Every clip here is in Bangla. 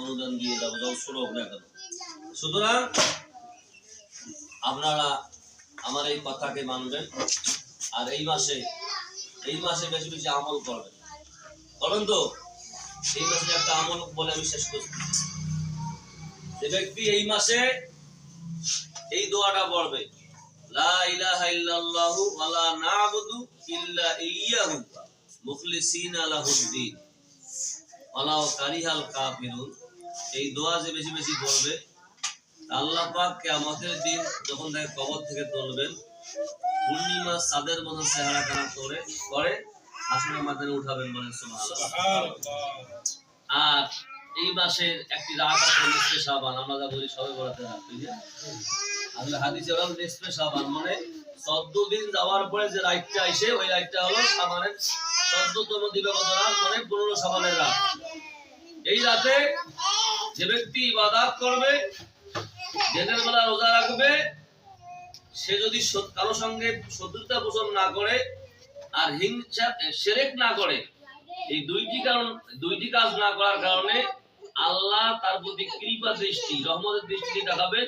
অনুদান দিয়ে যাবো, যখন ছোট হোক না কেন। সুতরাং আপনারা আমার এই কথাকে মানবেন, আর এই মাসে বেশি বেশি আমল করবেন। বলেন তো, এই মাসে একটা আমল বলে আমি শেষ করছি। যে ব্যক্তি এই মাসে এই দোয়াটা পড়বে, লা ইলাহা ইল্লাল্লাহু ওয়া লা না'বুদু ইল্লা ইয়্যাহু মুখলিসিনা লাহুদ্দিন ওয়ালাউ কারিহাল কাফিরুন, এই দোয়া যে বেশি বেশি পড়বে, আল্লাহ পাক কিয়ামতের দিন যখন তাকে কবর থেকে তুলবেন, পূর্ণিমা চাঁদের মতো চেহারা কানা করে হাসরের ময়দানে উঠাবেন। বলেন সুবহানাল্লাহ। আর এই মাসের একটি রাত আছে নিসফে শাবান, আমরা যা বলি সবে বরাতে রাত, আসলে হাদিসে ওরা নিসফে শাবান মানে 14 দিন যাওয়ার পরে যে রাতটা আসে, ওই রাতটা হলো শাবানের 14তম দিবাগত রাত, মানে 15 শাবানের রাত। এই রাতে যে ব্যক্তি ইবাদত করবে, দিনের বেলা রোজা রাখবে, সে যদি কারো সঙ্গে শত্রুতা পোষণ না করে আর হিংসা শিরক না করে, এই দুইটি কাজ না করার কারণে আল্লাহ তার প্রতি কৃপা দৃষ্টি, রহমতের দৃষ্টি দেখাবে,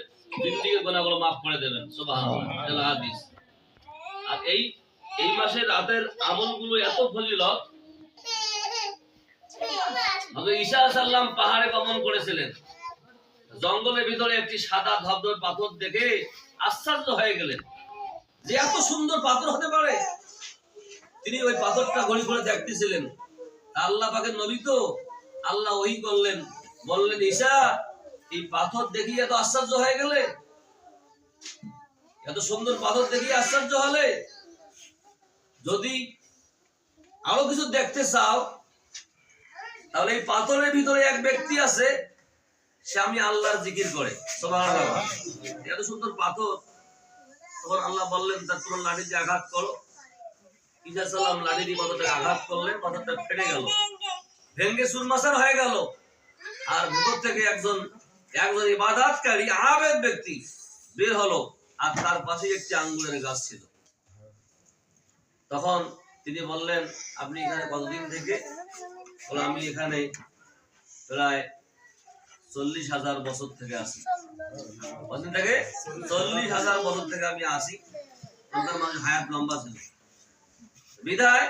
জিন্দেগীর গুনাহগুলো মাফ করে দেবেন। সুবহানাল্লাহ। হাদিস। আর এই মাসের রাতের আমলগুলো এত ফজিলত, হযরত ঈসা আলাইহিস সালাম পাহাড়ে গমন করেছিলেন, জঙ্গলের ভিতরে একটি সাদা ধবধবে পাথর দেখে আশ্চর্য হয়ে গেলেন যে এত সুন্দর পাথর হতে পারে। তিনি ওই পাথরটা ঘড়ি করে দেখতেছিলেন। আল্লাহ পাকের নবী তো, আল্লাহ ওহী করলেন, বললেন, ঈসা, এই পাথর দেখি এত আশ্চর্য হয়ে গেলে, এত সুন্দর পাথর দেখি আশ্চর্য হলে, যদি আরো কিছু দেখতে চাও তাহলে এই পাথরের ভিতরে এক ব্যক্তি আছে, সে আমি আল্লাহর জিকির করে। সুবহানাল্লাহ। এত সুন্দর পাথর। তখন আল্লাহ বললেন, তোমার লাঠি দিয়ে আঘাত করো। ঈসা সালাম লাঠি দিয়ে পাথরটাকে আঘাত করলেন, পাথরটা ফেটে গেল, ভেঙে চুরমাচার হয়ে গেল। আর ভিতর থেকে একজন ইবাদতকারী আবেদ ব্যক্তি বের হলো, আর তার পাশে একটি আঙ্গুরের গাছ ছিল। তখন তিনি বললেন, আপনি এখানে কতদিন থেকে? বলে, আমি এখানে প্রায় 40,000 বছর থেকে আসি। কতদিন থেকে? 40,000 বছর থেকে আমি আসি। মানুষের হায়াত লম্বা ছিল বিধায়,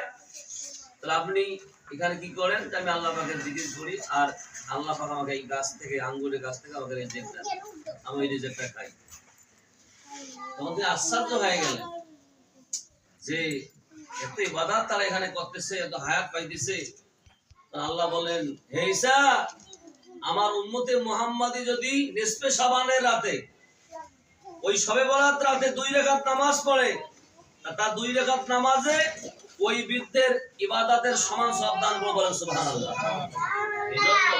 তাহলে আপনি এখানে কি করেন? আমি আল্লাহ পাকের জিকির করি, আর আল্লাহ পাক আমাকে এই গাছ থেকে, আঙ্গুরের গাছ থেকে আমাকে রিজিক দেন, আমি এই রিজিকটা খাই। তখন তিনি আশ্চর্য হয়ে গেলেন যে এত ইবাদত তারা এখানে করতেছে, এত হায়াত পাইতেছে। আল্লাহ বলেন, হে ঈসা, আমার উম্মতে মুহাম্মাদি যদি নিসফে শাবানের রাতে, ওই শবে বরাত রাতে 2 রাকাত নামাজ পড়ে, তার 2 রাকাত নামাজে ওই বৃদ্ধের ইবাদতের সমান সব দান করবো। বলেন সুবহানাল্লাহ। এইজন্য